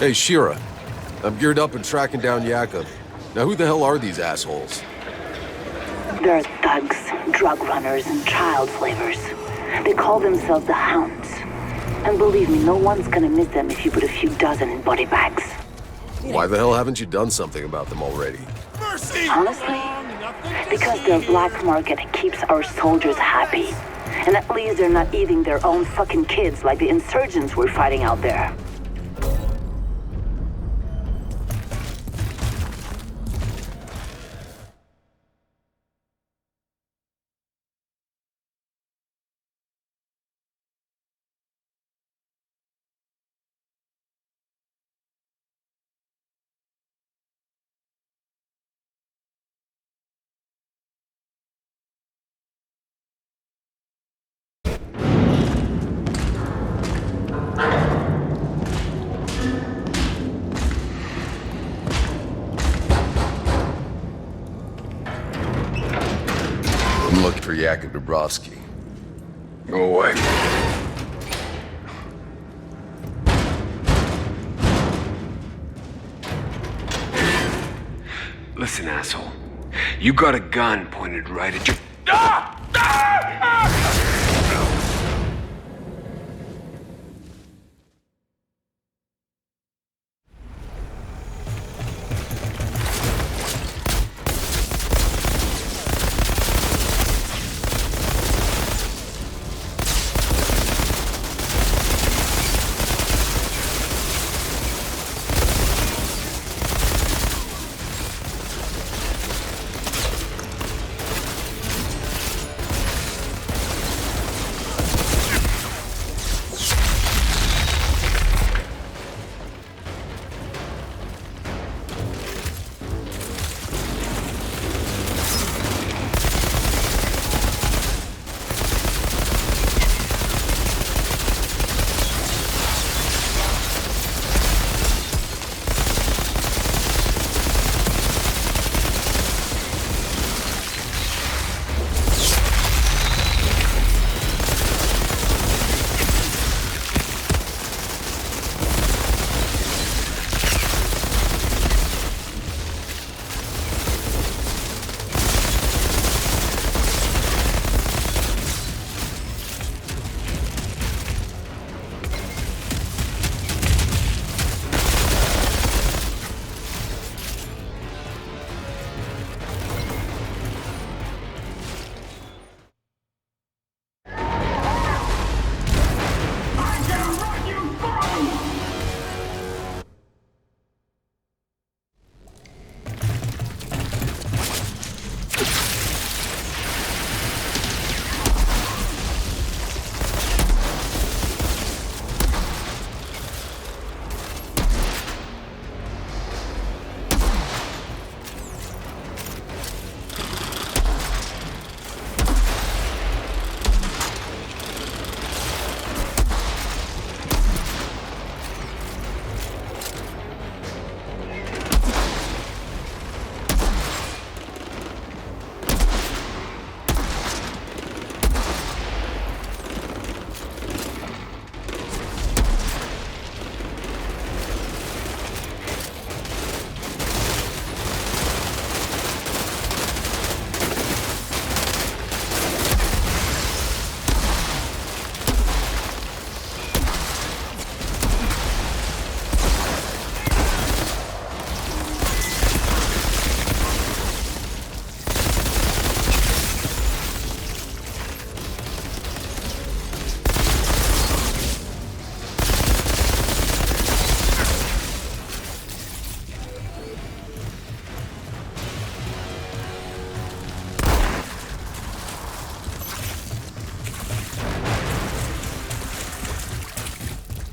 Hey, Shira. I'm geared up and tracking down Yakub. Now who the hell are these assholes? They're thugs, drug runners, and child slavers. They call themselves the Hounds. And believe me, no one's gonna miss them if you put a few dozen in body bags. Why the hell haven't you done something about them already? Mercy! Honestly, because their black market keeps our soldiers happy. And at least they're not eating their own fucking kids like the insurgents we're fighting out there. I'm looking for Yakub Dubrovsky. Go away. Listen, asshole. You got a gun pointed right at your... Ah! Ah! Ah!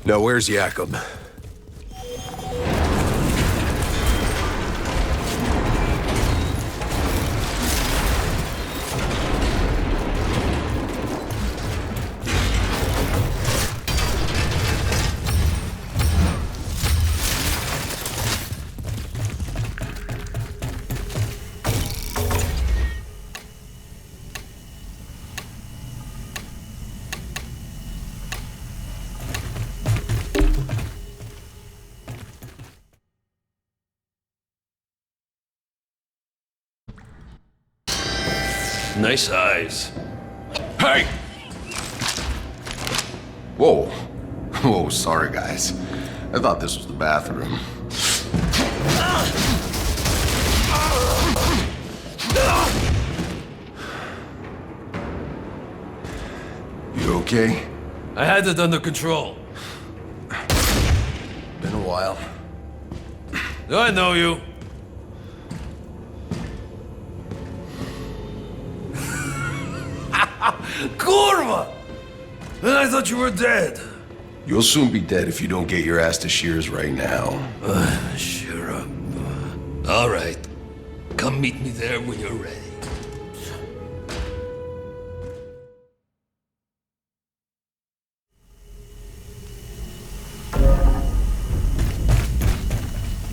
Now where's Yakub? Nice eyes. Hey! Whoa. Whoa, sorry guys. I thought this was the bathroom. You okay? I had it under control. Been a while. I know you. Kurva! And I thought you were dead. You'll soon be dead if you don't get your ass to Shears right now. Sure up. All right. Come meet me there when you're ready.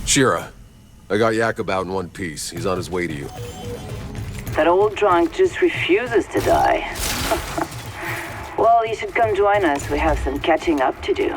Shira, I got Jakob out in one piece. He's on his way to you. That old drunk just refuses to die. Well, you should come join us. We have some catching up to do.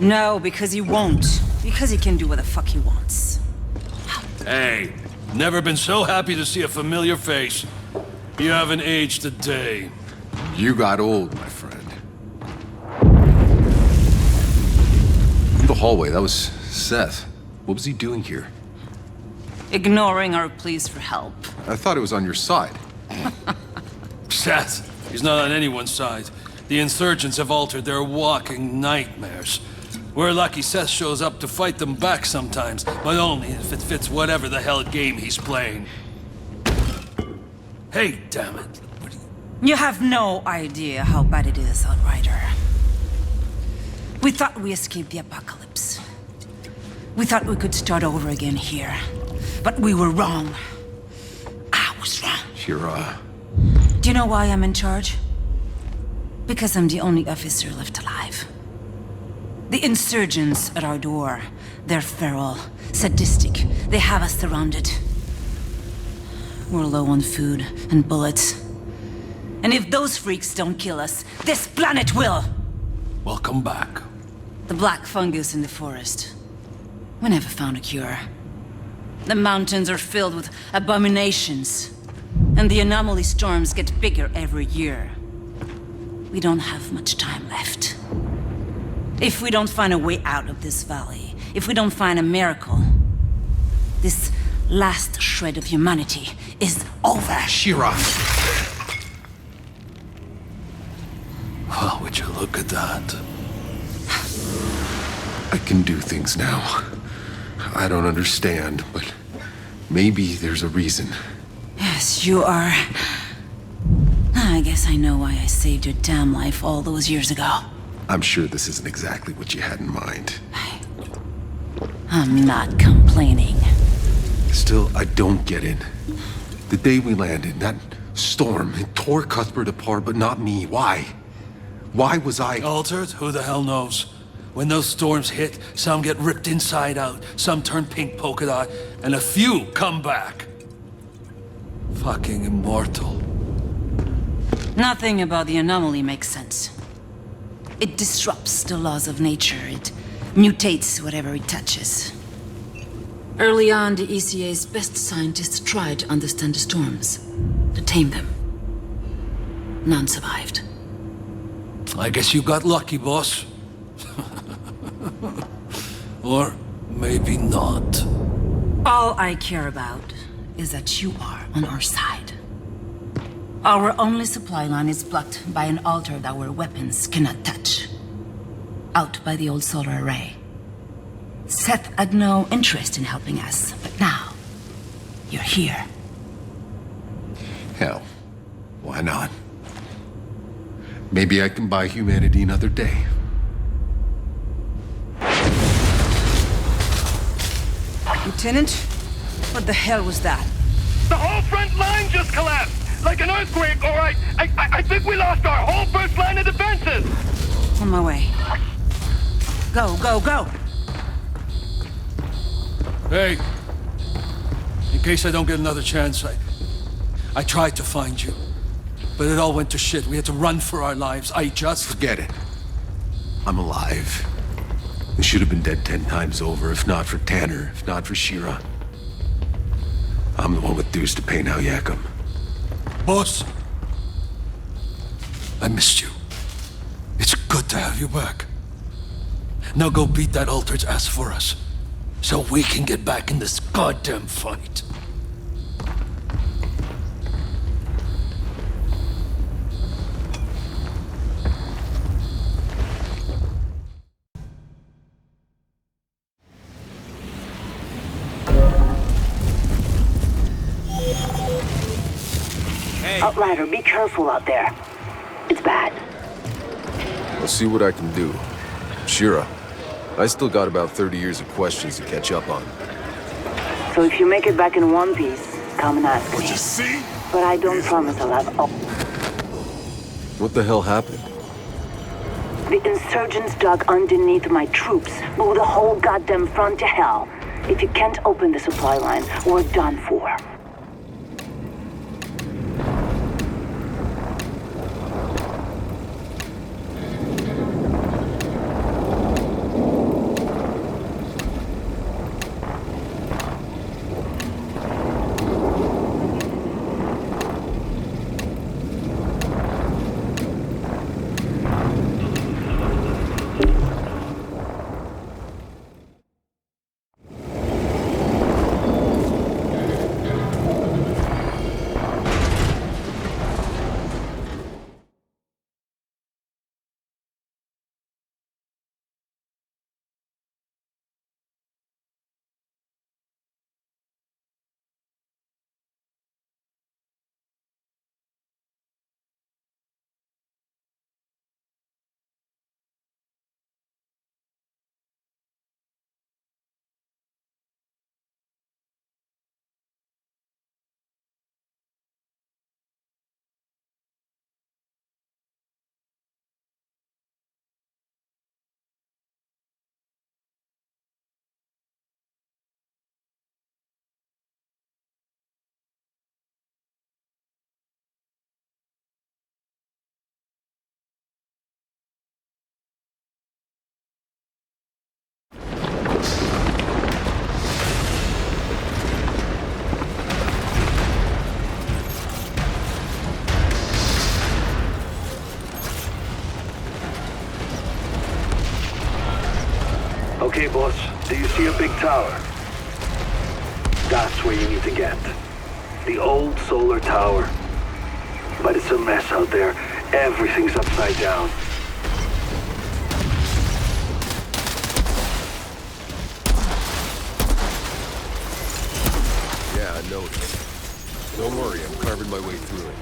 No, because he won't. Because he can do what the fuck he wants. Hey, never been so happy to see a familiar face. You haven't aged a day. You got old, my friend. In the hallway, that was Seth. What was he doing here? Ignoring our pleas for help. I thought it was on your side. Seth, he's not on anyone's side. The insurgents have altered their walking nightmares. We're lucky Seth shows up to fight them back sometimes, but only if it fits whatever the hell game he's playing. Hey, damn it. You have no idea how bad it is, Outrider. We thought we escaped the apocalypse. We thought we could start over again here. But we were wrong. I was wrong. Shira. Do you know why I'm in charge? Because I'm the only officer left alive. The insurgents at our door, they're feral, sadistic. They have us surrounded. We're low on food and bullets. And if those freaks don't kill us, this planet will! Welcome back. The black fungus in the forest. We never found a cure. The mountains are filled with abominations. And the anomaly storms get bigger every year. We don't have much time left. If we don't find a way out of this valley, if we don't find a miracle, this last shred of humanity is over. Shira. Well, would you look at that? I can do things now. I don't understand, but maybe there's a reason. Yes, you are. I guess I know why I saved your damn life all those years ago. I'm sure this isn't exactly what you had in mind. I'm not complaining. Still, I don't get it. The day we landed, that storm, it tore Cuthbert apart, but not me. Why? Why was I... Altered? Who the hell knows? When those storms hit, some get ripped inside out, some turn pink polka dot, and a few come back. Fucking immortal. Nothing about the anomaly makes sense. It disrupts the laws of nature. It mutates whatever it touches. Early on, the ECA's best scientists tried to understand the storms, to tame them. None survived. I guess you got lucky, boss. Or maybe not. All I care about is that you are on our side. Our only supply line is blocked by an altar that our weapons cannot touch. Out by the old solar array. Seth had no interest in helping us, but now, you're here. Hell, why not? Maybe I can buy humanity another day. Lieutenant? What the hell was that? The whole front line just collapsed! Like an earthquake, all right? I think we lost our whole first line of defenses! On my way. Go, go, go! Hey, in case I don't get another chance, I tried to find you. But it all went to shit. We had to run for our lives. Forget it. I'm alive. I should have been dead 10 times over, if not for Tanner, if not for Shira. I'm the one with dues to pay now, Yakum. Boss, I missed you. It's good to have you back. Now go beat that altered's ass for us, so we can get back in this goddamn fight. Outrider, be careful out there. It's bad. I'll see what I can do. Shira, I still got about 30 years of questions to catch up on. So if you make it back in one piece, come and ask me. You see? But I don't promise I'll have all. What the hell happened? The insurgents dug underneath my troops, blew the whole goddamn front to hell. If you can't open the supply line, we're done for. Okay, boss. Do you see a big tower? That's where you need to get. The old solar tower. But it's a mess out there. Everything's upside down. Yeah, I noticed. Don't worry, I'm carving my way through it.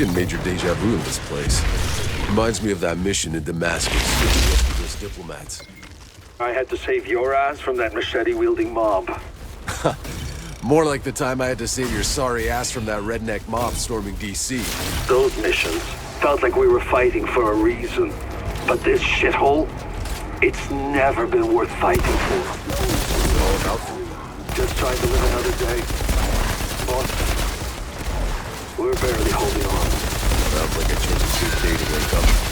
getting major deja vu in this place. Reminds me of that mission in Damascus with those diplomats. I had to save your ass from that machete-wielding mob. More like the time I had to save your sorry ass from that redneck mob storming D.C. Those missions felt like we were fighting for a reason. But this shithole, it's never been worth fighting for. What's it all about for you? Just trying to live another day. Boss, we're barely holding on. Sounds like I chose a good day to wake up.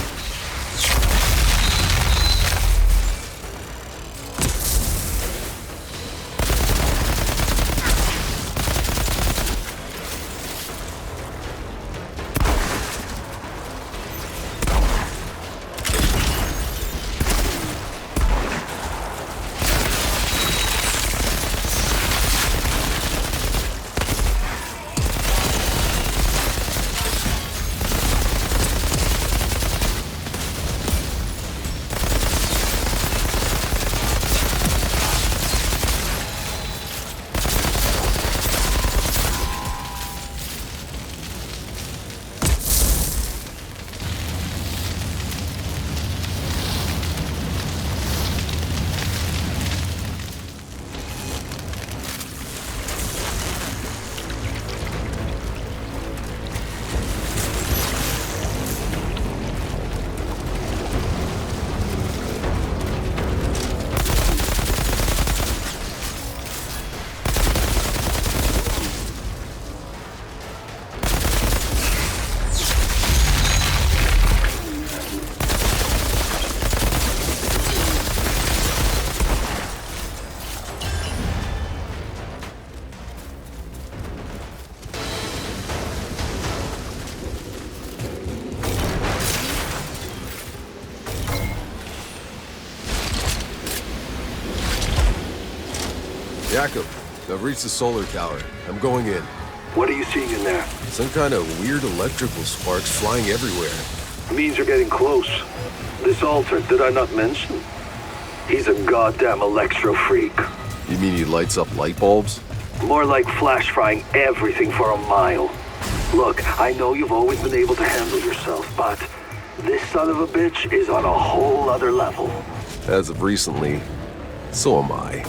Jacob, I've reached the solar tower. I'm going in. What are you seeing in there? Some kind of weird electrical sparks flying everywhere. Means you're getting close. This altar, did I not mention? He's a goddamn electro freak. You mean he lights up light bulbs? More like flash frying everything for a mile. Look, I know you've always been able to handle yourself, but this son of a bitch is on a whole other level. As of recently, so am I.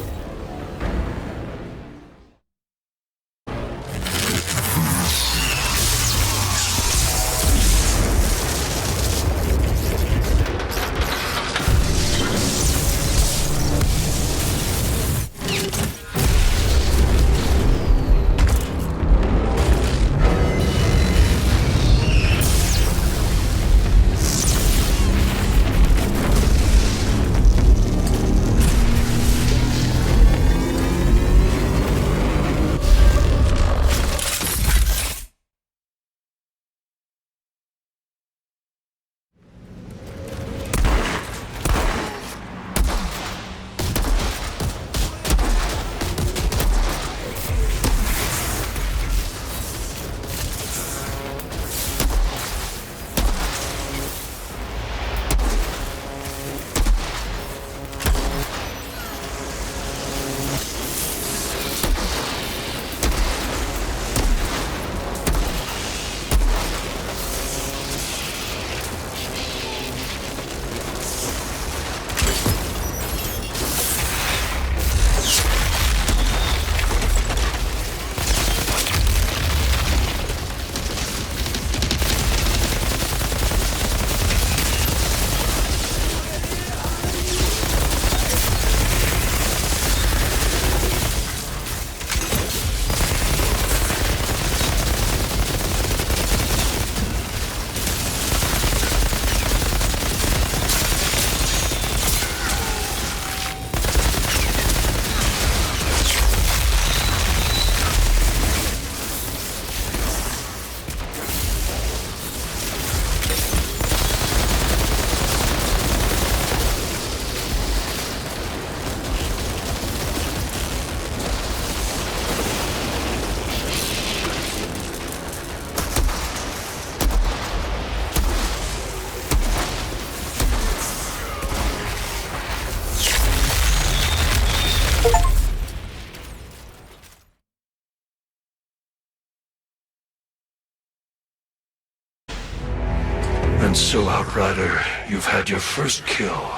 Outrider, you've had your first kill.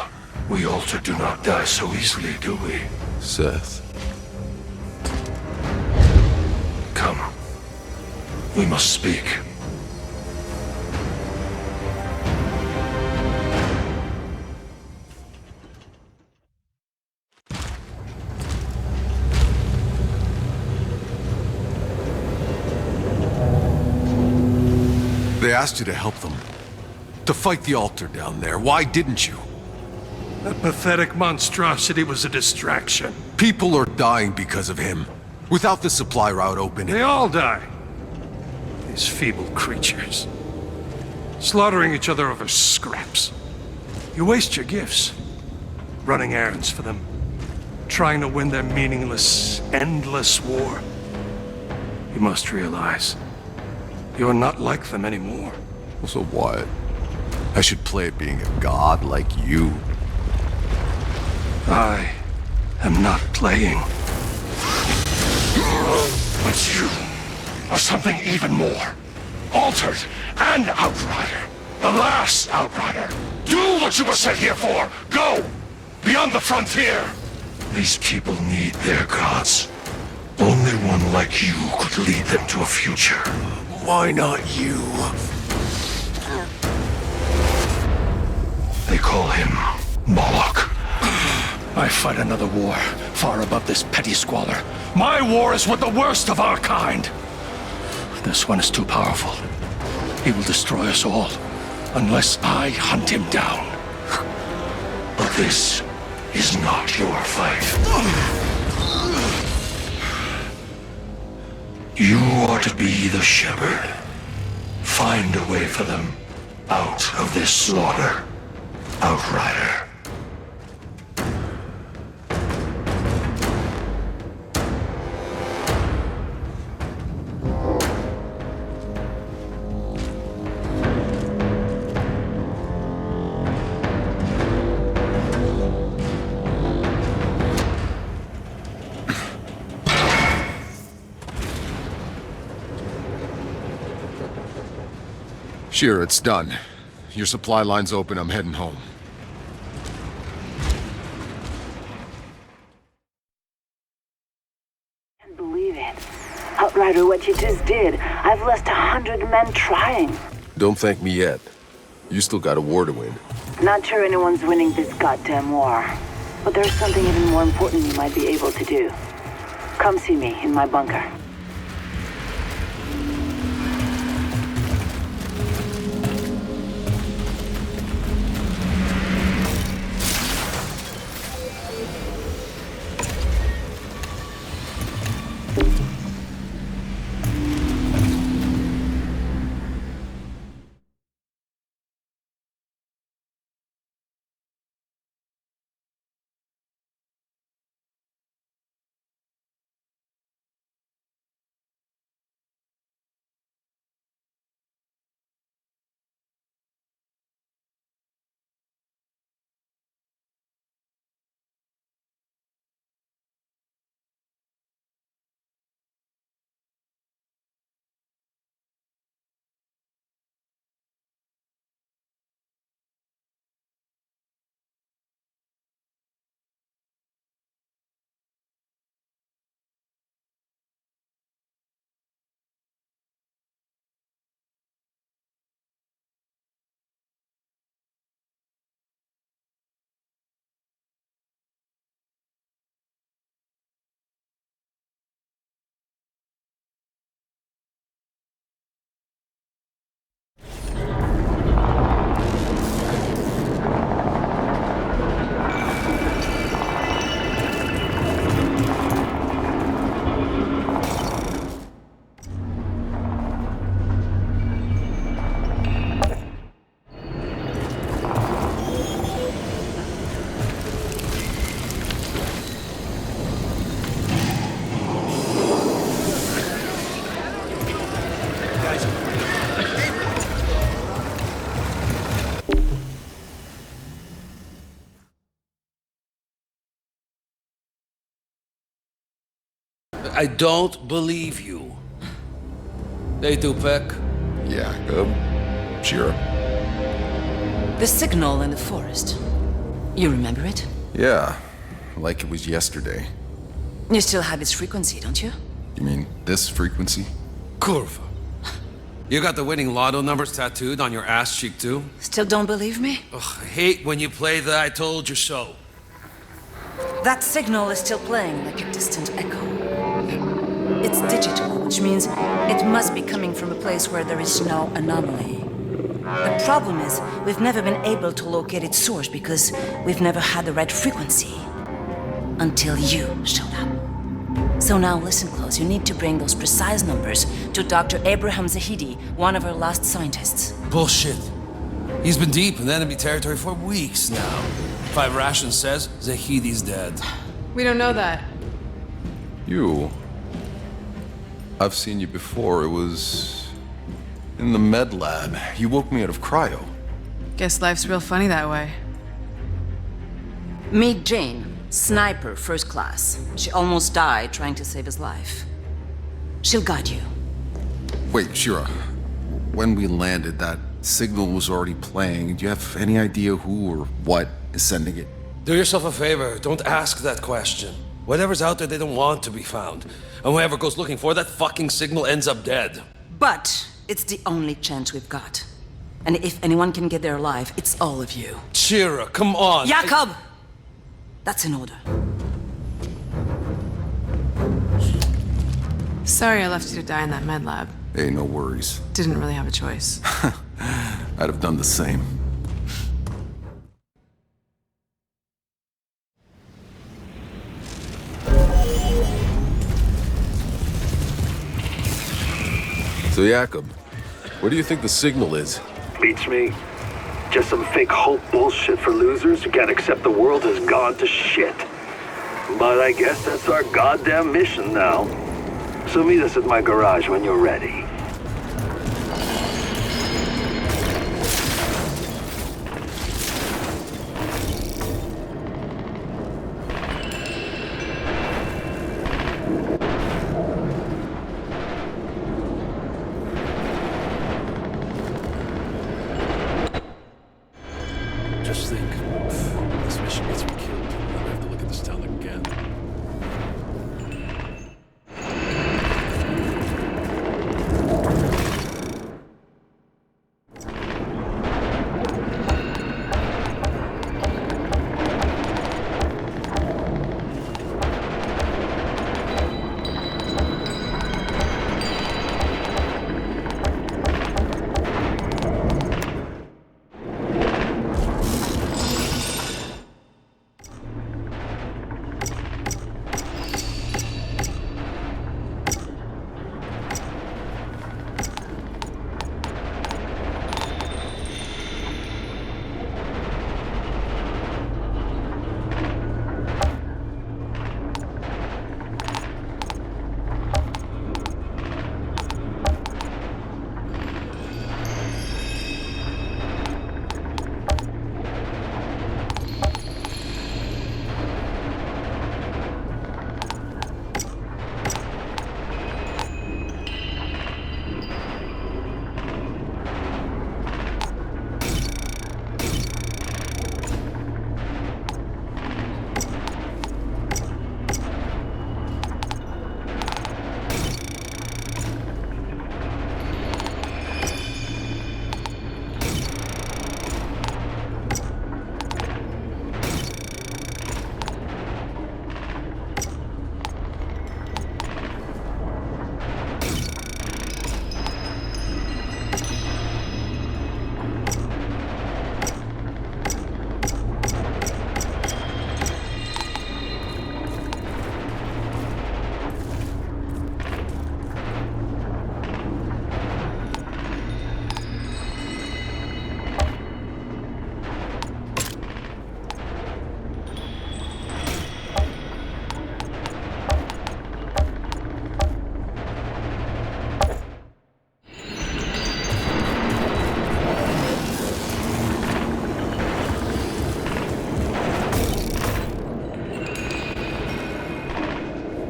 We Alter do not die so easily, do we? Seth. Come. We must speak. They asked you to help them. To fight the altar down there. Why didn't you? That pathetic monstrosity was a distraction. People are dying because of him. Without the supply route open... They all die. These feeble creatures. Slaughtering each other over scraps. You waste your gifts. Running errands for them. Trying to win their meaningless, endless war. You must realize... you're not like them anymore. So what? I should play at being a god like you? I am not playing. But you are something even more. Altered and Outrider. The last Outrider. Do what you were sent here for. Go! Beyond the frontier. These people need their gods. Only one like you could lead them to a future. Why not you? They call him Moloch. I fight another war, far above this petty squalor. My war is with the worst of our kind. This one is too powerful. He will destroy us all, unless I hunt him down. But this is not your fight. You are to be the shepherd. Find a way for them out of this slaughter, Outrider. Sure, it's done. Your supply line's open, I'm heading home. Can't believe it. Outrider, what you just did. I've lost 100 men trying. Don't thank me yet. You still got a war to win. Not sure anyone's winning this goddamn war. But there's something even more important you might be able to do. Come see me in my bunker. I don't believe you. They do, Peck. Yeah, sure. The signal in the forest. You remember it? Yeah, like it was yesterday. You still have its frequency, don't you? You mean this frequency? Curva. You got the winning lotto numbers tattooed on your ass cheek too? Still don't believe me? Ugh, I hate when you play the I told you so. That signal is still playing like a distant echo. It's digital, which means it must be coming from a place where there is no anomaly. The problem is, we've never been able to locate its source because we've never had the right frequency. Until you showed up. So now listen close, you need to bring those precise numbers to Dr. Abraham Zahidi, one of our last scientists. Bullshit. He's been deep in enemy territory for weeks now. 5 Rations says Zahidi's dead. We don't know that. You. I've seen you before. It was in the med lab. You woke me out of cryo. Guess life's real funny that way. Meet Jane, sniper, first class. She almost died trying to save his life. She'll guide you. Wait, Shira. When we landed, that signal was already playing. Do you have any idea who or what is sending it? Do yourself a favor, don't ask that question. Whatever's out there, they don't want to be found. And whoever goes looking for that fucking signal ends up dead. But it's the only chance we've got. And if anyone can get there alive, it's all of you. Shira, come on. Jakob! That's an order. Sorry I left you to die in that med lab. Hey, no worries. Didn't really have a choice. I'd have done the same. So, Jakob, what do you think the signal is? Beats me. Just some fake hope bullshit for losers who can't accept the world has gone to shit. But I guess that's our goddamn mission now. So meet us at my garage when you're ready. Just think, this mission gets me killed. I'll have to look at this town again.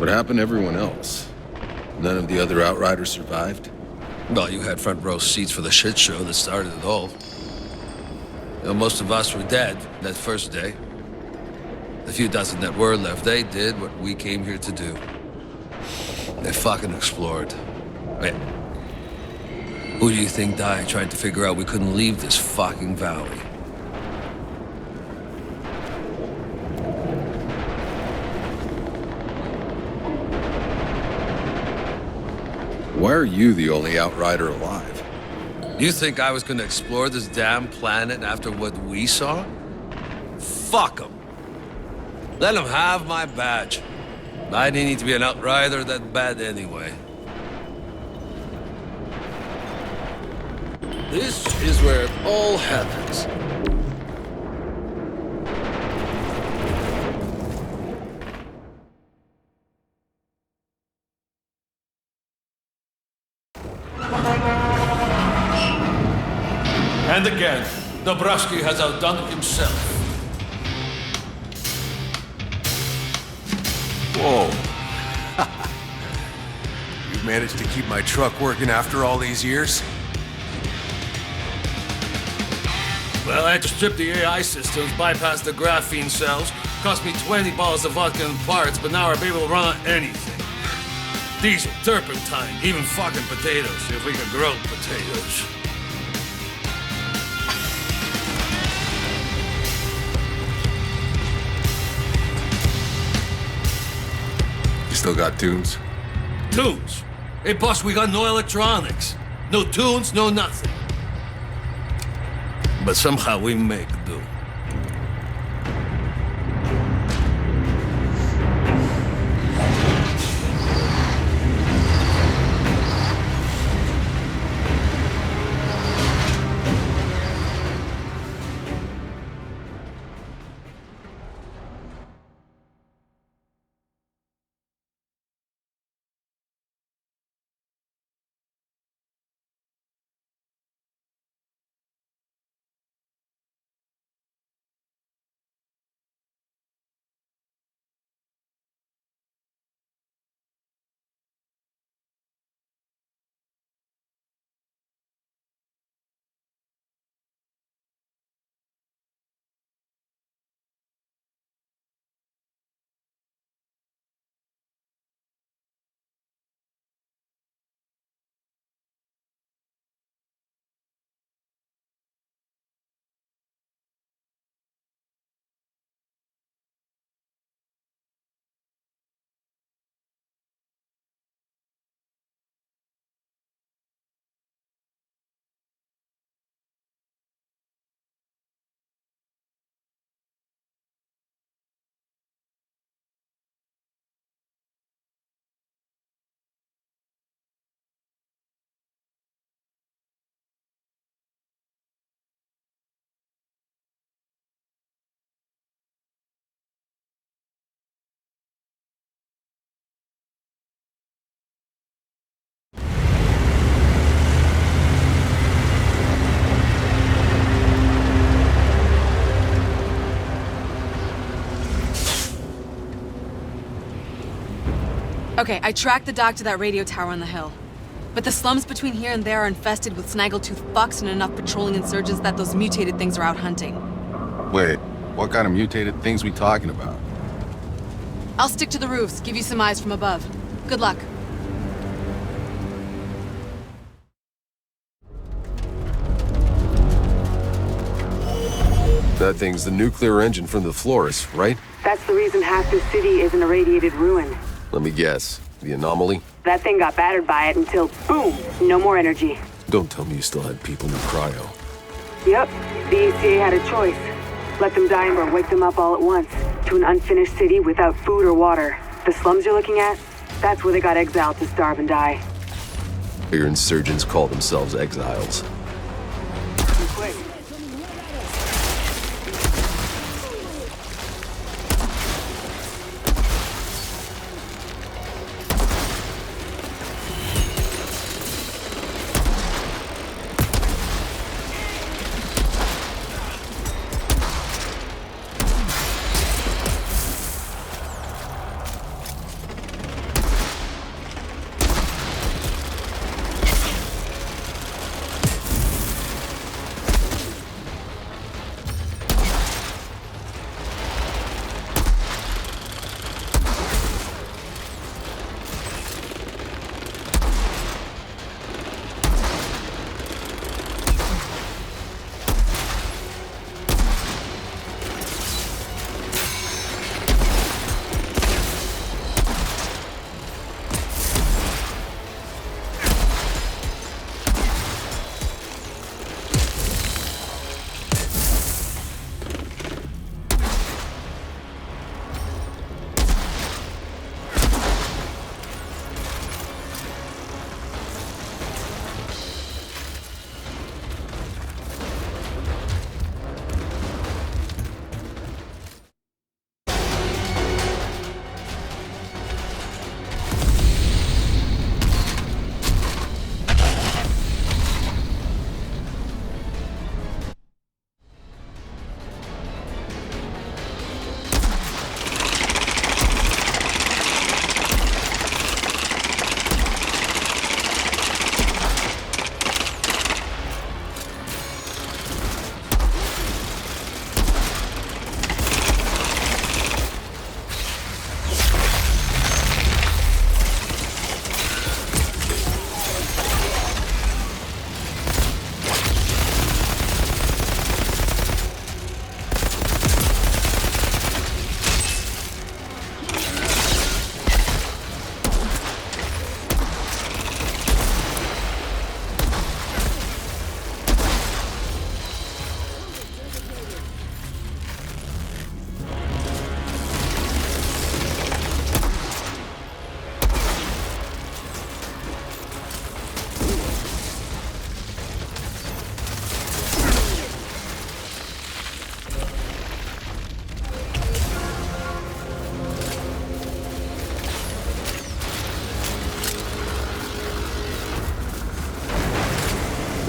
What happened to everyone else? None of the other Outriders survived? Well, you had front row seats for the shit show that started it all. Most of us were dead that first day. The few dozen that were left, they did what we came here to do. They fucking explored. Wait. Who do you think died trying to figure out we couldn't leave this fucking valley? Why are you the only Outrider alive? You think I was gonna explore this damn planet after what we saw? Fuck them. Let them have my badge. I didn't need to be an Outrider that bad anyway. This is where it all happens. And again, Dobrowski has outdone himself. Whoa. You've managed to keep my truck working after all these years? Well, I had to strip the AI systems, bypass the graphene cells, cost me 20 bottles of vodka and parts, but now I'm able to run on anything. Diesel, turpentine, even fucking potatoes, if we could grow potatoes. You still got tunes? Tunes? Hey, boss, we got no electronics. No tunes, no nothing. But somehow we make do. Okay, I tracked the dock to that radio tower on the hill. But the slums between here and there are infested with snaggletooth fucks and enough patrolling insurgents that those mutated things are out hunting. Wait, what kind of mutated things we talking about? I'll stick to the roofs, give you some eyes from above. Good luck. That thing's the nuclear engine from the Flores, right? That's the reason half this city is an irradiated ruin. Let me guess. The anomaly? That thing got battered by it until, boom, no more energy. Don't tell me you still had people in cryo. Yep, the ECA had a choice. Let them die or wake them up all at once, to an unfinished city without food or water. The slums you're looking at, that's where they got exiled to starve and die. Your insurgents call themselves exiles. Quick.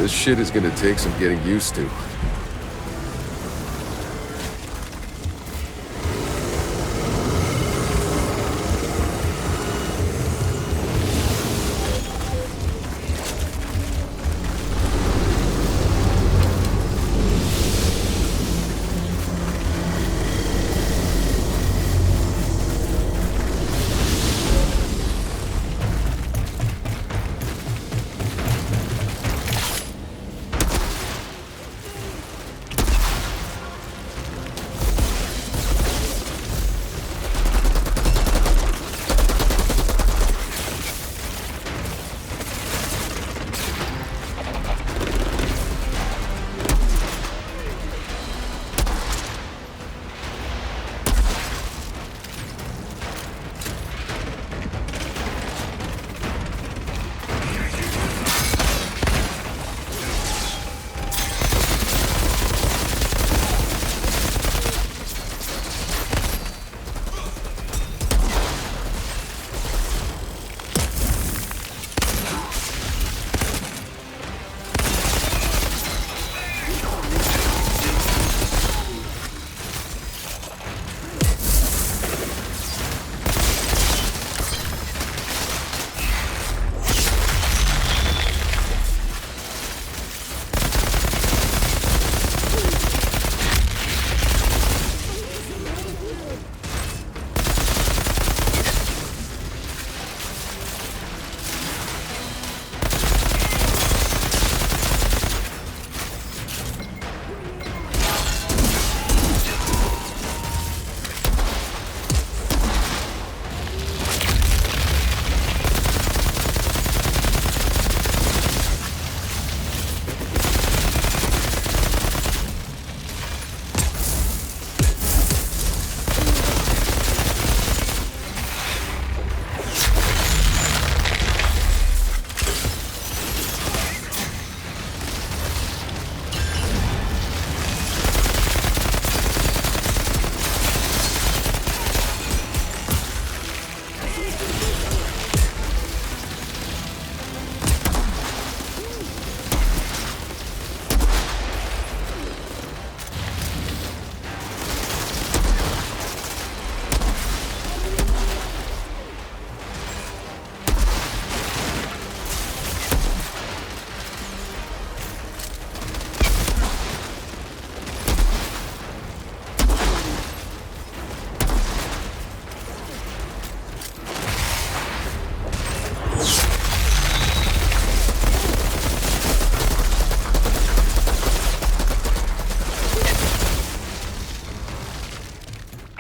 This shit is gonna take some getting used to.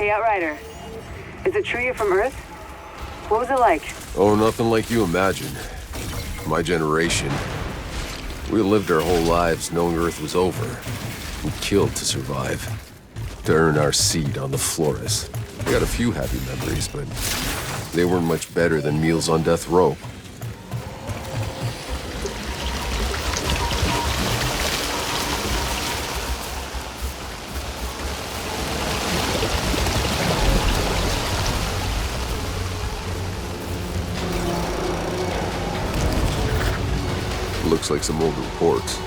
Hey, Outrider. Is it true you're from Earth? What was it like? Oh, nothing like you imagine. My generation, we lived our whole lives knowing Earth was over. We killed to survive, to earn our seat on the Flores. We got a few happy memories, but they weren't much better than meals on death row. Looks like some old reports.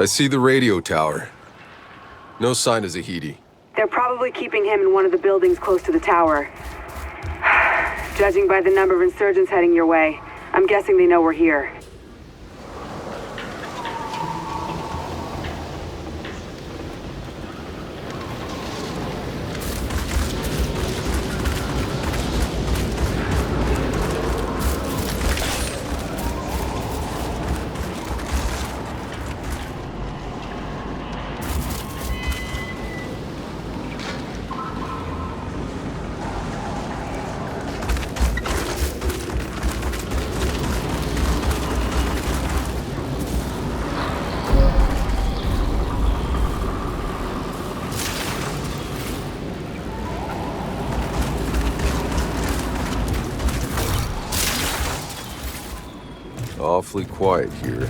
I see the radio tower. No sign of Zahidi. They're probably keeping him in one of the buildings close to the tower. Judging by the number of insurgents heading your way, I'm guessing they know we're here. Awfully quiet here.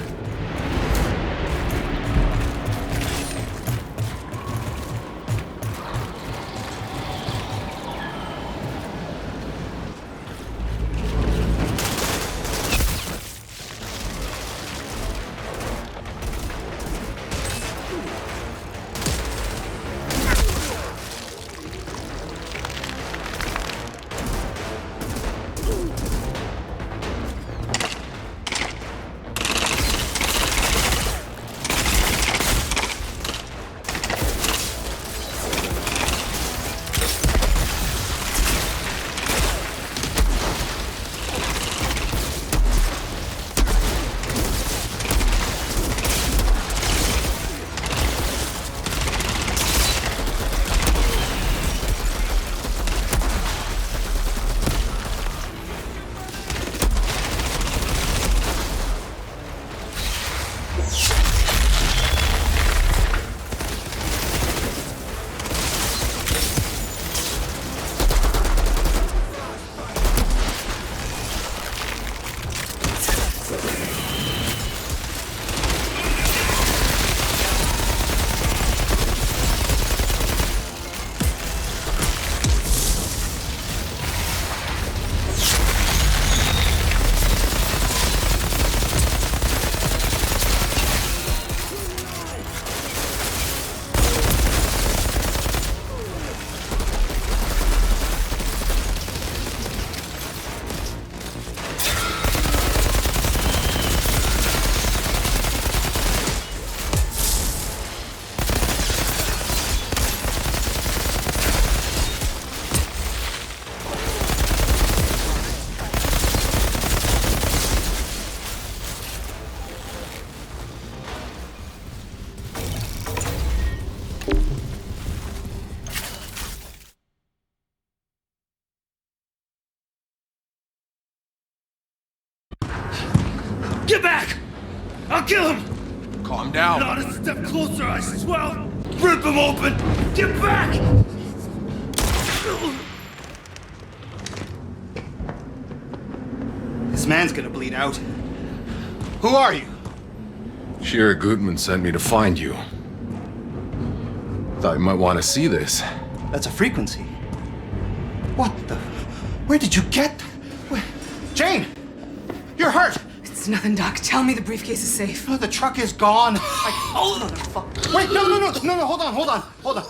Get back! I'll kill him! Calm down. Not a step closer, I swear I'll rip him open! Get back! This man's gonna bleed out. Who are you? Shira Gutman sent me to find you. Thought you might want to see this. That's a frequency. What the... Where did you get... Jane! You're hurt! It's nothing, Doc. Tell me the briefcase is safe. Oh, the truck is gone. Wait, no, hold on.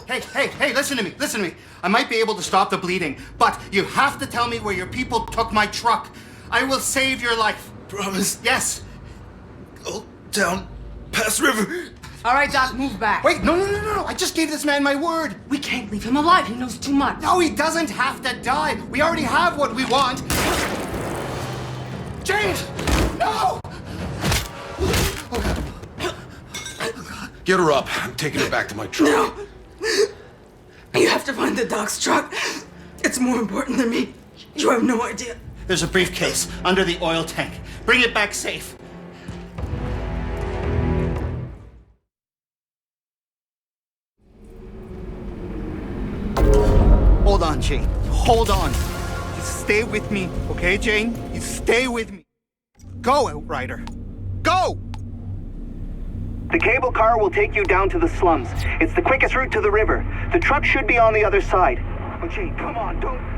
Hey, listen to me. I might be able to stop the bleeding, but you have to tell me where your people took my truck. I will save your life. Promise? Yes. Go down, past river. All right, Doc, move back. Wait, no. I just gave this man my word. We can't leave him alive. He knows too much. No, he doesn't have to die. We already have what we want. James! No! Get her up. I'm taking her back to my truck. No! You have to find the Doc's truck. It's more important than me. You have no idea. There's a briefcase under the oil tank. Bring it back safe. Hold on, Jane. Hold on. Just stay with me, okay, Jane? You stay with me. Go, Outrider. Go! The cable car will take you down to the slums. It's the quickest route to the river. The truck should be on the other side. Oh, Jane, come on, don't...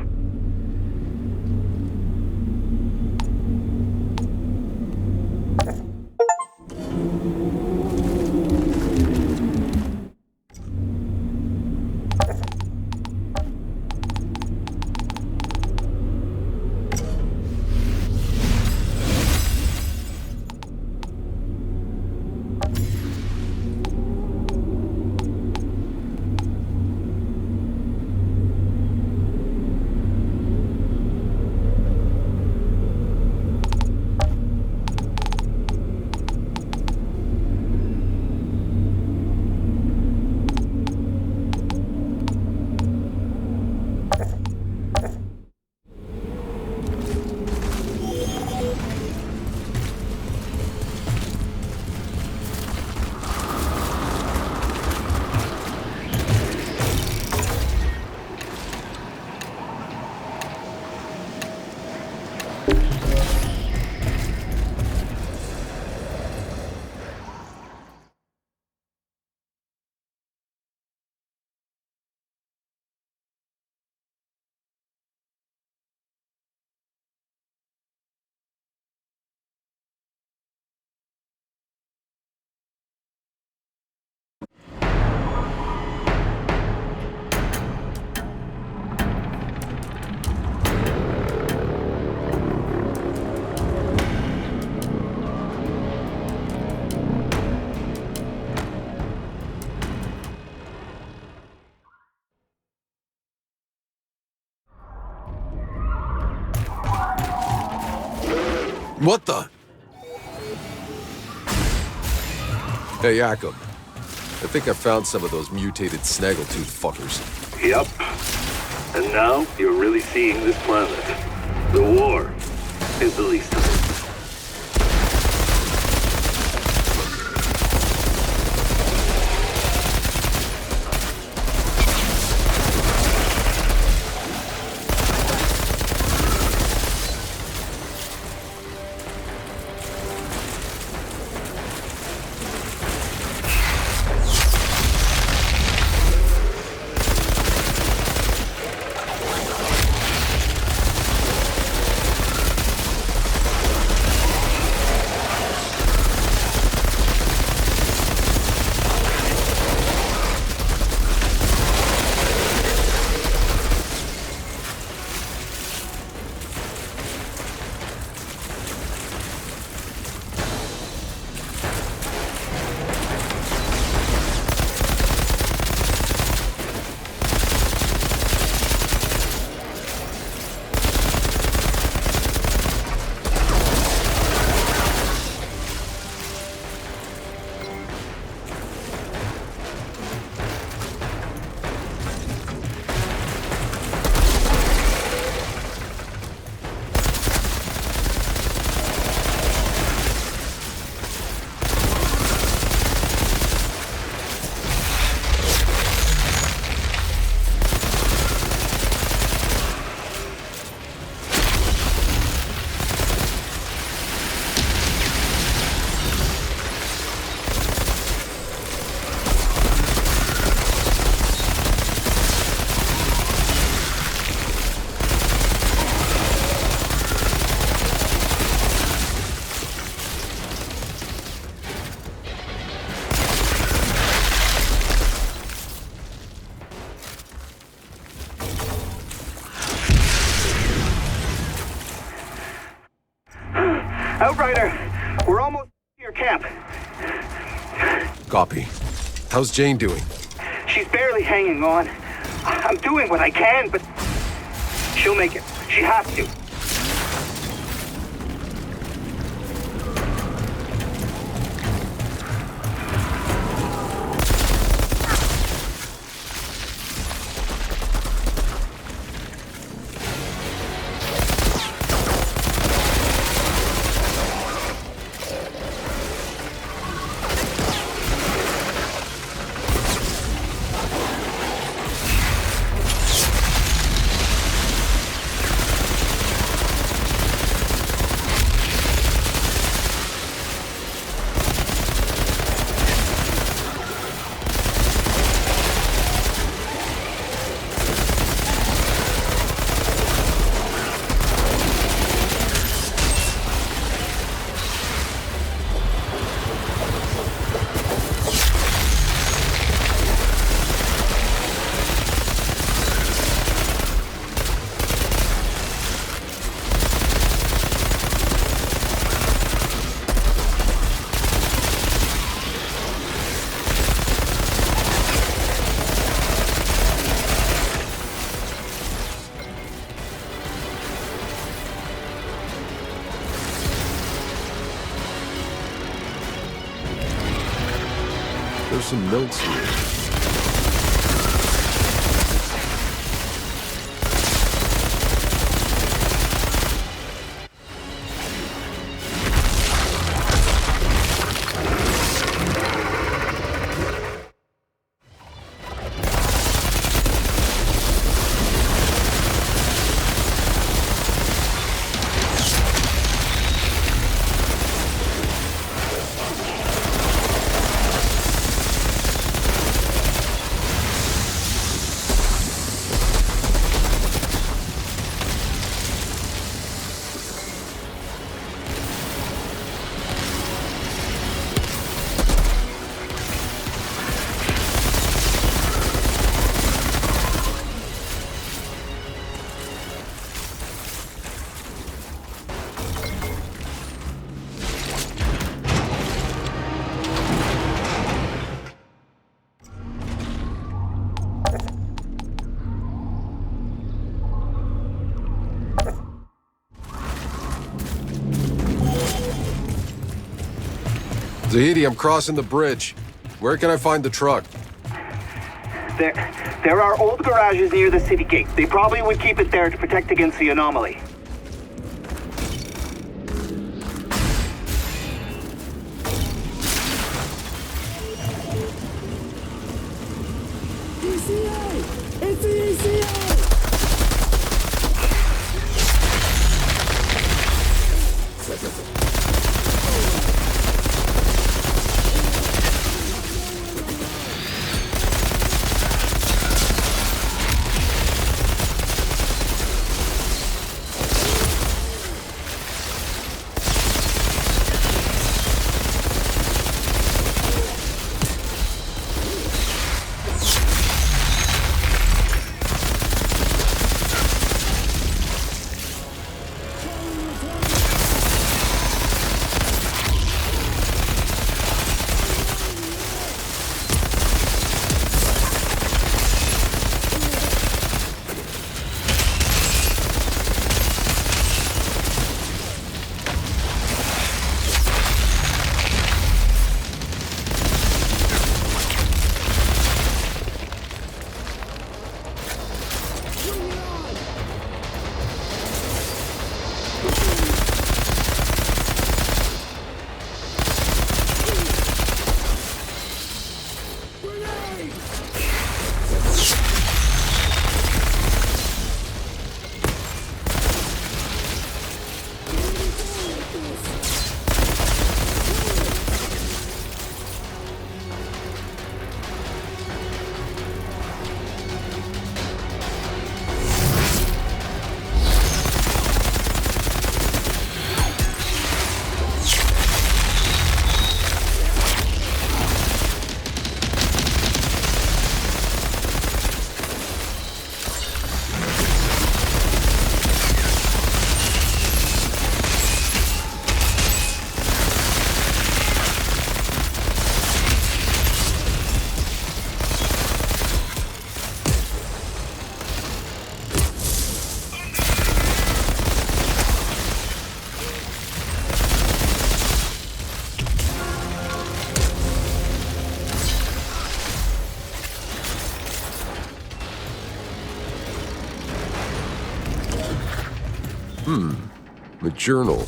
What the? Hey, Akum. I think I found some of those mutated snaggletooth fuckers. Yep. And now you're really seeing this planet. The war is the least of it. Outrider, we're almost to your camp. Copy. How's Jane doing? She's barely hanging on. I'm doing what I can, but she'll make it. She has to. There's some notes here. Zahidi, I'm crossing the bridge. Where can I find the truck? There are old garages near the city gate. They probably would keep it there to protect against the anomaly. A journal.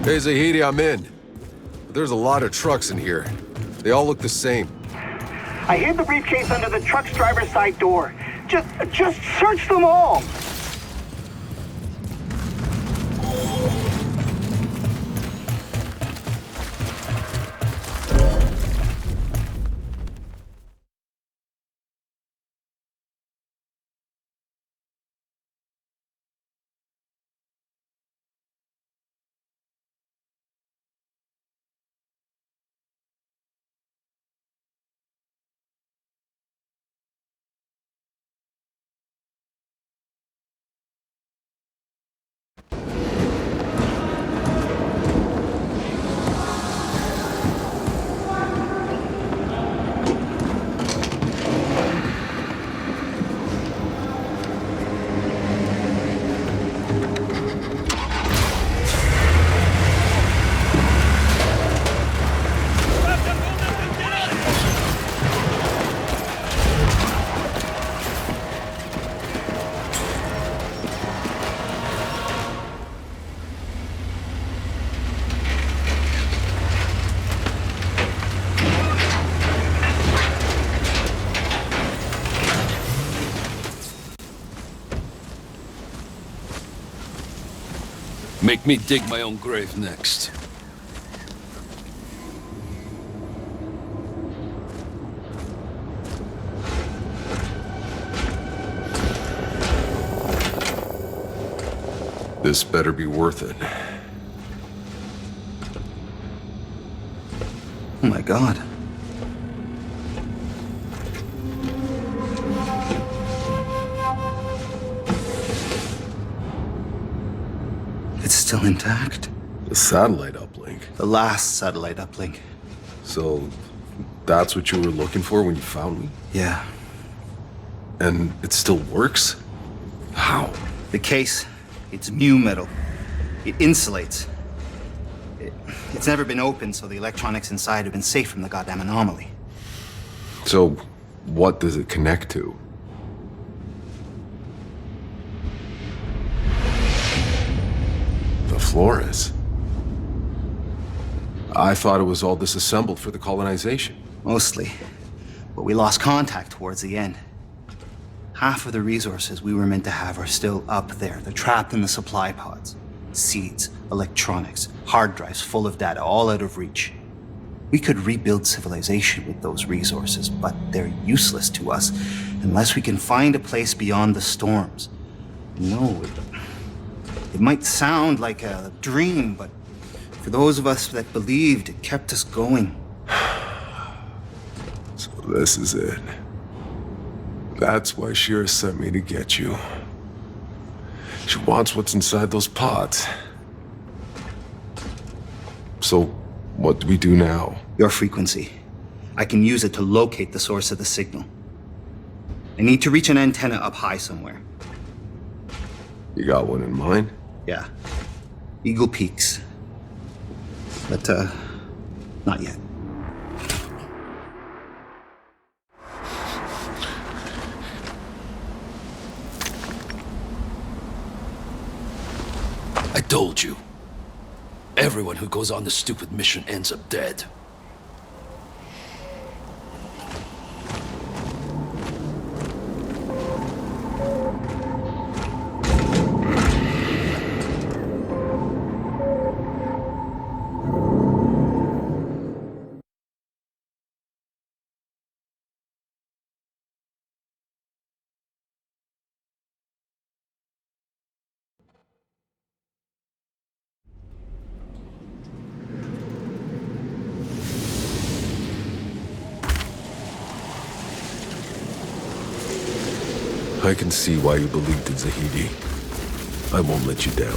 Hey, Zahidi, I'm in. But there's a lot of trucks in here. They all look the same. I hid the briefcase under the truck's driver's side door. Just search them all! Make me dig my own grave next. This better be worth it. Oh my god. It's still intact. The satellite uplink. uplink. The last satellite uplink. So, that's what you were looking for when you found me? Yeah. And it still works? How? The case, it's mu metal. It insulates. It's never been opened, so the electronics inside have been safe from the goddamn anomaly. So, what does it connect to? The Flores. I thought it was all disassembled for the colonization. Mostly. But we lost contact towards the end. Half of the resources we were meant to have are still up there. They're trapped in the supply pods. Seeds, electronics, hard drives full of data, all out of reach. We could rebuild civilization with those resources, but they're useless to us unless we can find a place beyond the storms. No, it might sound like a dream, but for those of us that believed, it kept us going. So this is it. That's why Shira sent me to get you. She wants what's inside those pods. So, what do we do now? Your frequency. I can use it to locate the source of the signal. I need to reach an antenna up high somewhere. You got one in mind? Yeah. Eagle Peaks. But, not yet. I told you. Everyone who goes on this stupid mission ends up dead. I can see why you believed in Zahidi. I won't let you down.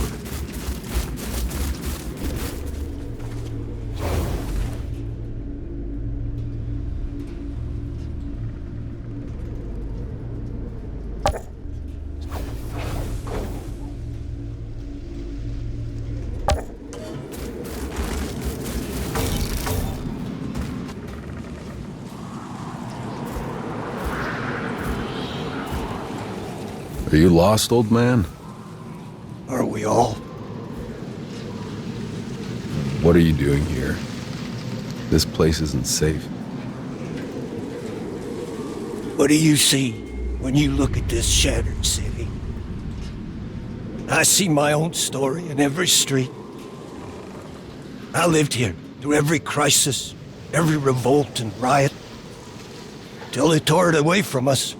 Are you lost, old man? Are we all? What are you doing here? This place isn't safe. What do you see when you look at this shattered city? I see my own story in every street. I lived here through every crisis, every revolt and riot, till they tore it away from us.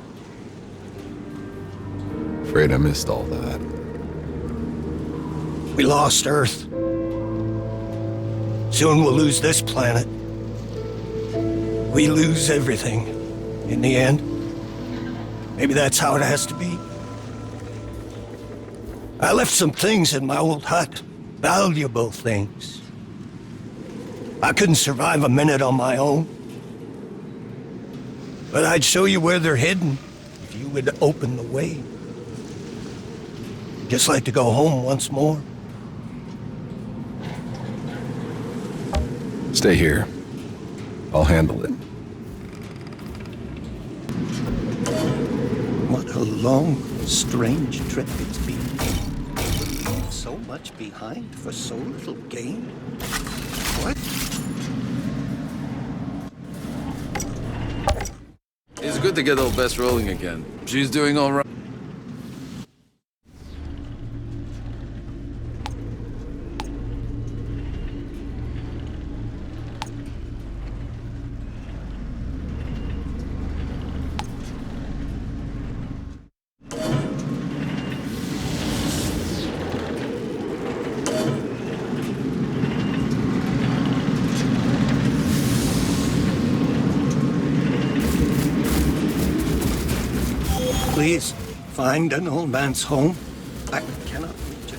Afraid I missed all that. We lost Earth. Soon we'll lose this planet. We lose everything in the end. Maybe that's how it has to be. I left some things in my old hut, valuable things. I couldn't survive a minute on my own. But I'd show you where they're hidden if you would open the way. Just like to go home once more. Stay here. I'll handle it. What a long, strange trip it's been. So much behind for so little gain. What? It's good to get old Bess rolling again. She's doing all right. Please, find an old man's home. I cannot reach it.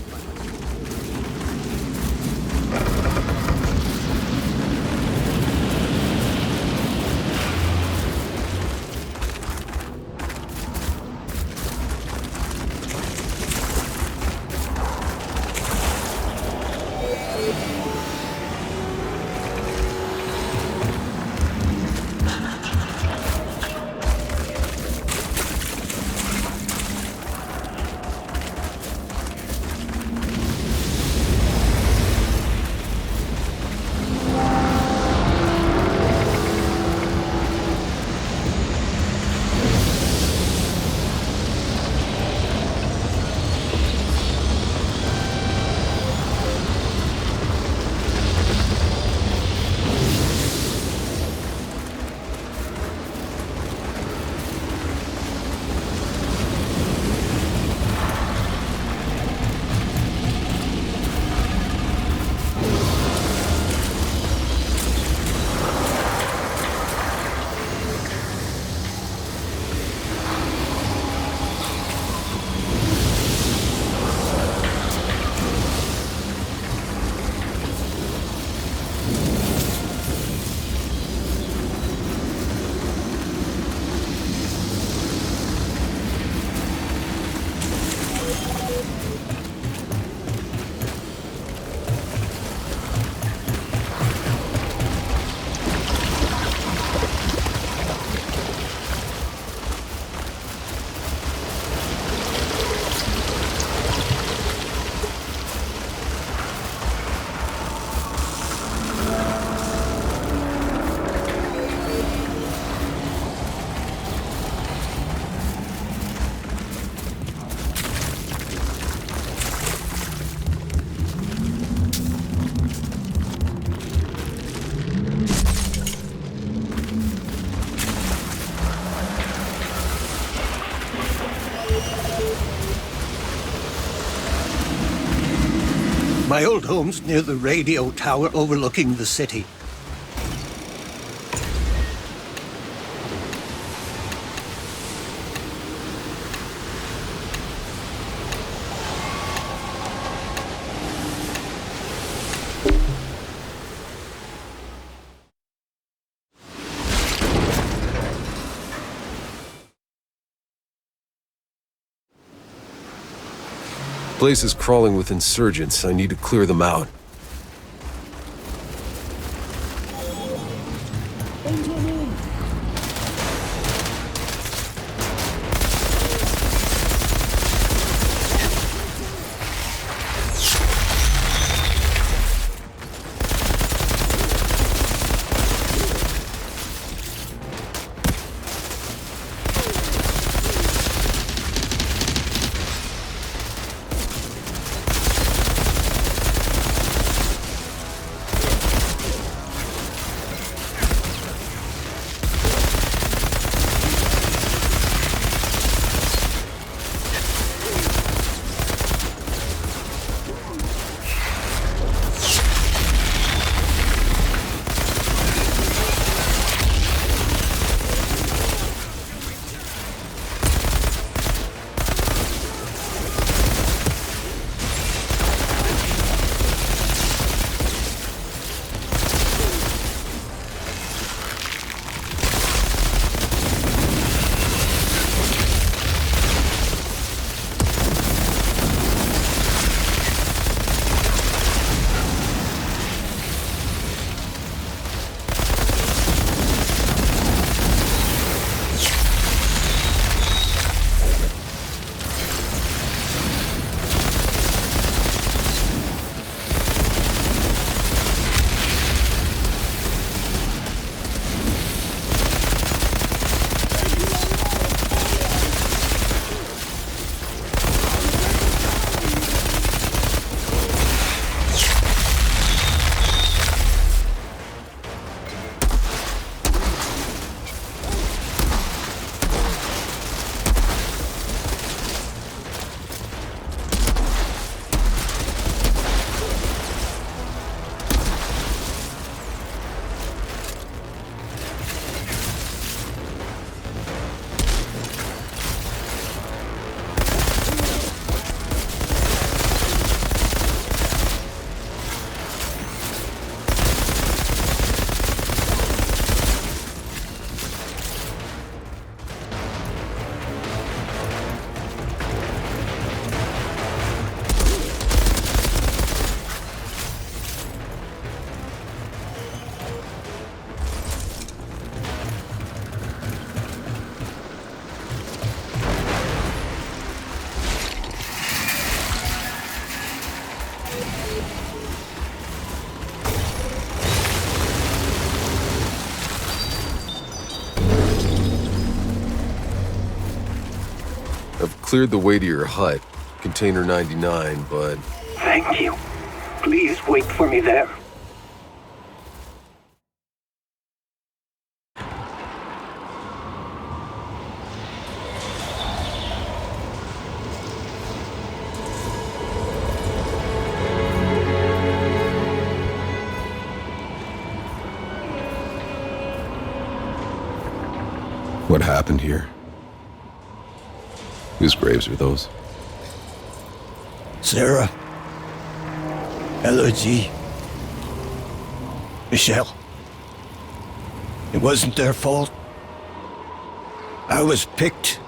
My old home's near the radio tower overlooking the city. Place is crawling with insurgents. I need to clear them out. Cleared the way to your hut, Container 99, but... Thank you. Please wait for me there. What happened here? Whose graves are those? Sarah. Elodie. Michelle. It wasn't their fault. I was picked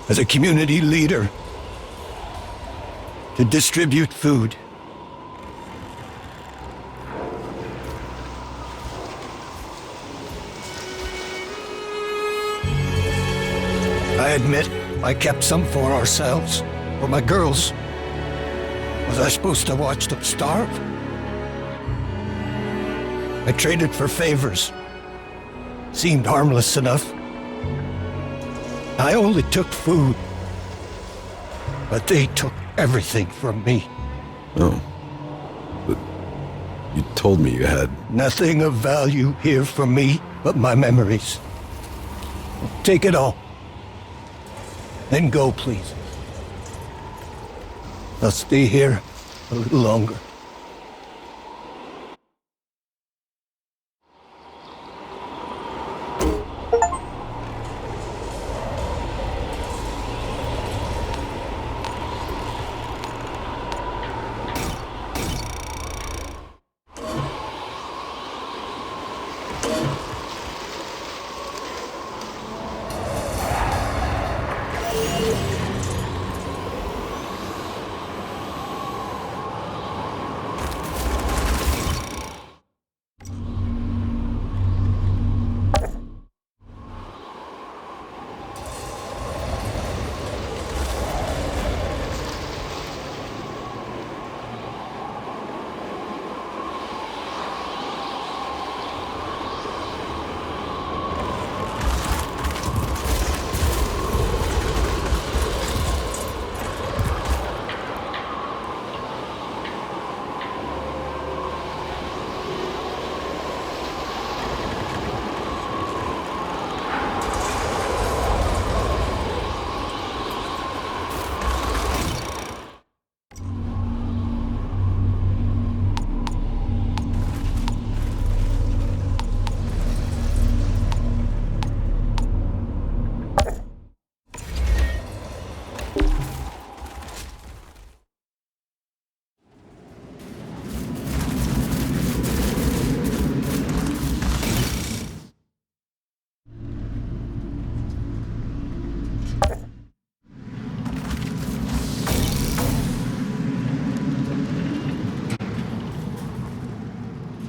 as a community leader to distribute food. I admit I kept some for ourselves, for my girls. Was I supposed to watch them starve? I traded for favors. Seemed harmless enough. I only took food. But they took everything from me. Oh. But you told me you had... Nothing of value here for me but my memories. Take it all. Then go, please. I'll stay here a little longer.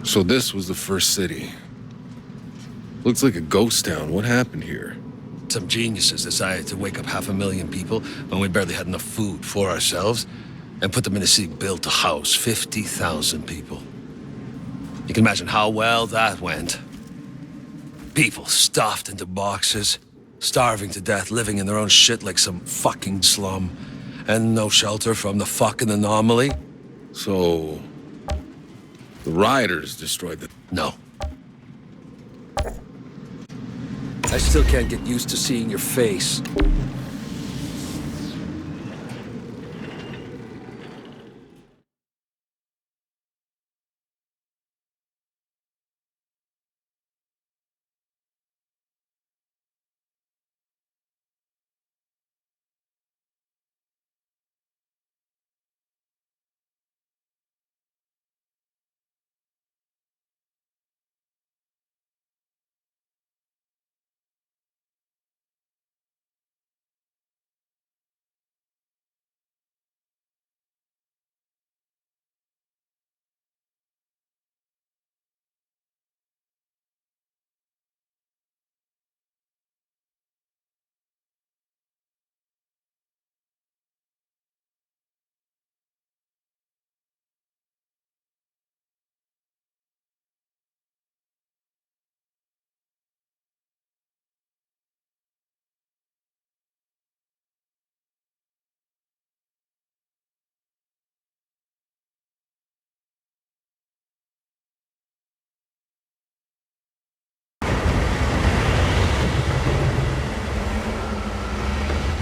So this was the first city. Looks like a ghost town. What happened here? Some geniuses decided to wake up 500,000 people when we barely had enough food for ourselves and put them in a city built to house 50,000 people. You can imagine how well that went. People stuffed into boxes, starving to death, living in their own shit like some fucking slum, and no shelter from the fucking anomaly. So... the Riders destroyed them? No. I still can't get used to seeing your face.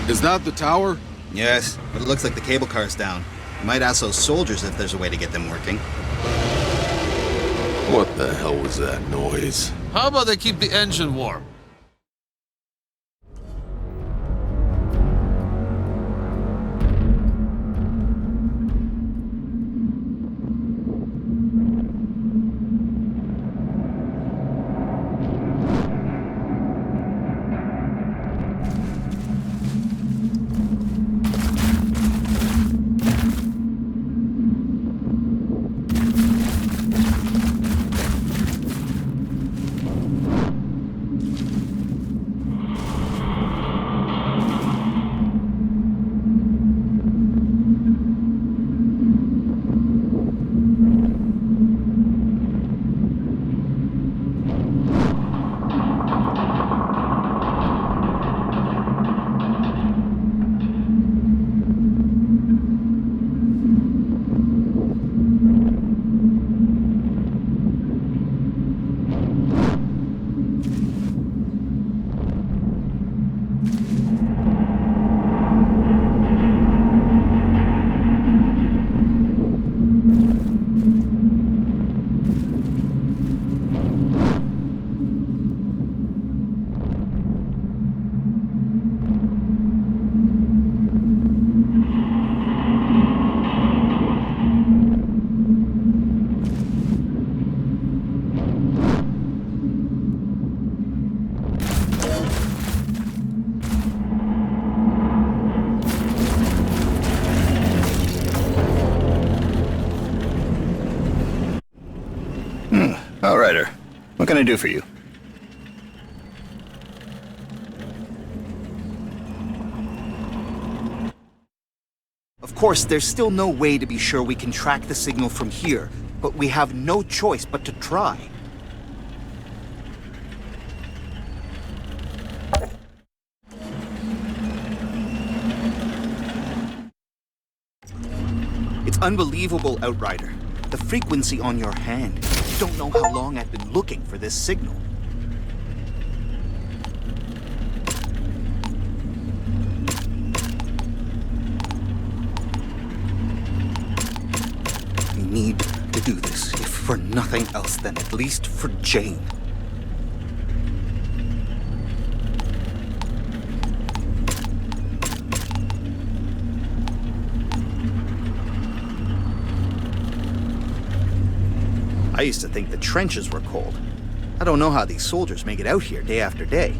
Is that the tower? Yes, but it looks like the cable car's down. You might ask those soldiers if there's a way to get them working. What the hell was that noise? How about they keep the engine warm? What can I do for you? Of course, there's still no way to be sure we can track the signal from here, but we have no choice but to try. It's unbelievable, Outrider. The frequency on your hand. You don't know how long I've been looking for this signal. We need to do this, if for nothing else, then at least for Jane. I used to think the trenches were cold. I don't know how these soldiers make it out here day after day.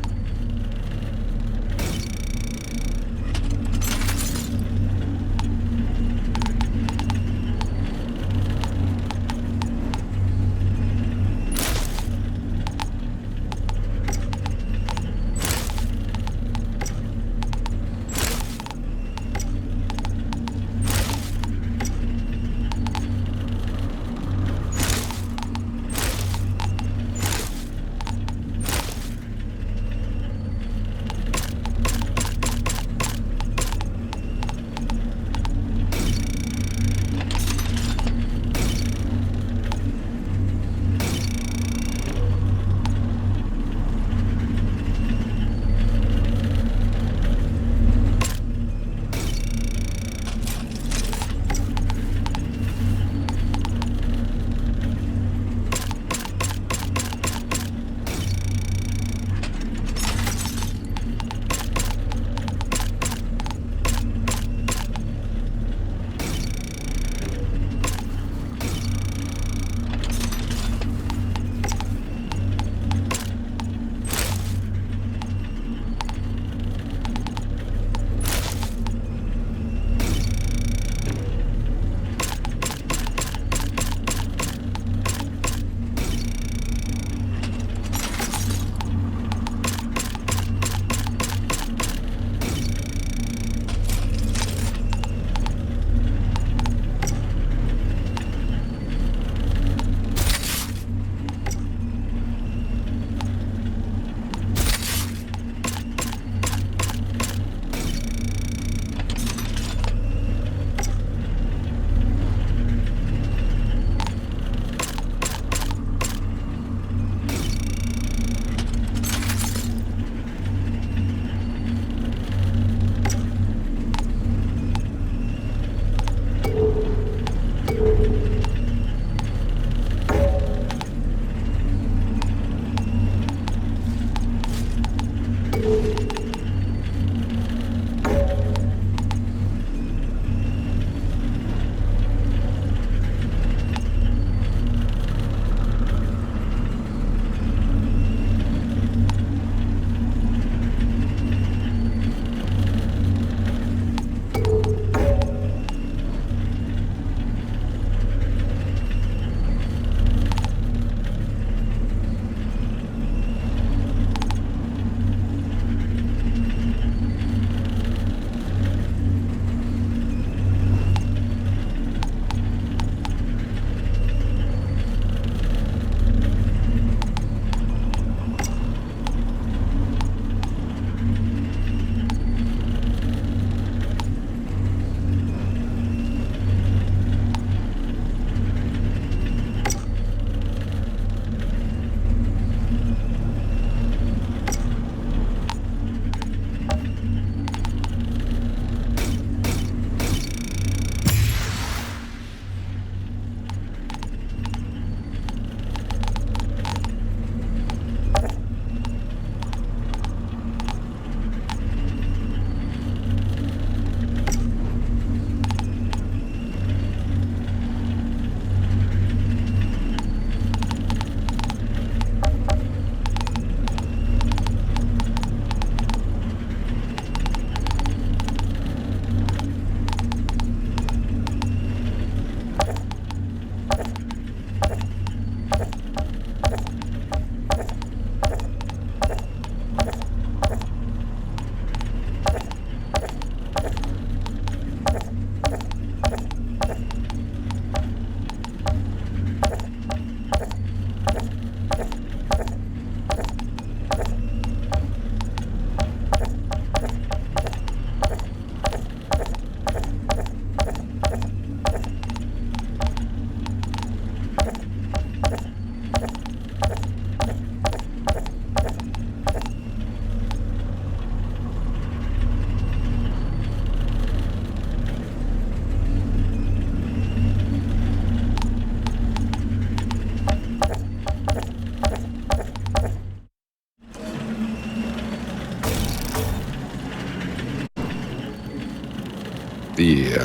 The,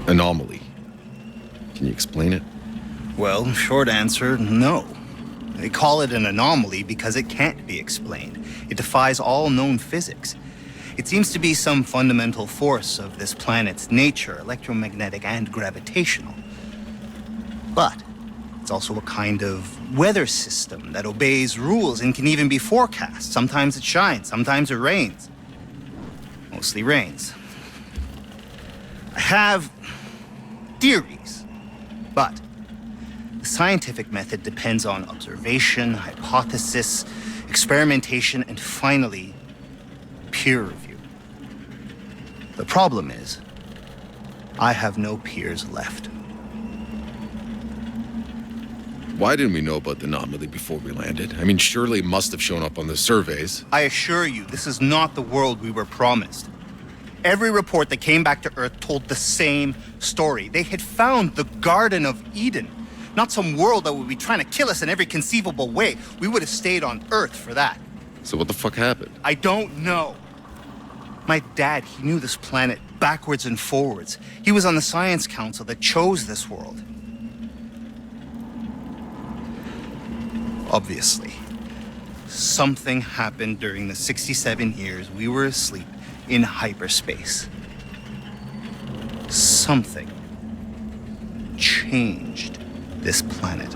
anomaly. Can you explain it? Well, short answer, no. They call it an anomaly because it can't be explained. It defies all known physics. It seems to be some fundamental force of this planet's nature, electromagnetic and gravitational. But it's also a kind of weather system that obeys rules and can even be forecast. Sometimes it shines, sometimes it rains. Mostly rains. I have theories, but the scientific method depends on observation, hypothesis, experimentation, and finally, peer review. The problem is, I have no peers left. Why didn't we know about the anomaly before we landed? I mean, surely it must have shown up on the surveys. I assure you, this is not the world we were promised. Every report that came back to Earth told the same story. They had found the Garden of Eden, not some world that would be trying to kill us in every conceivable way. We would have stayed on Earth for that. So what the fuck happened? I don't know. My dad, he knew this planet backwards and forwards. He was on the science council that chose this world. Obviously, something happened during the 67 years we were asleep in hyperspace. Something changed this planet.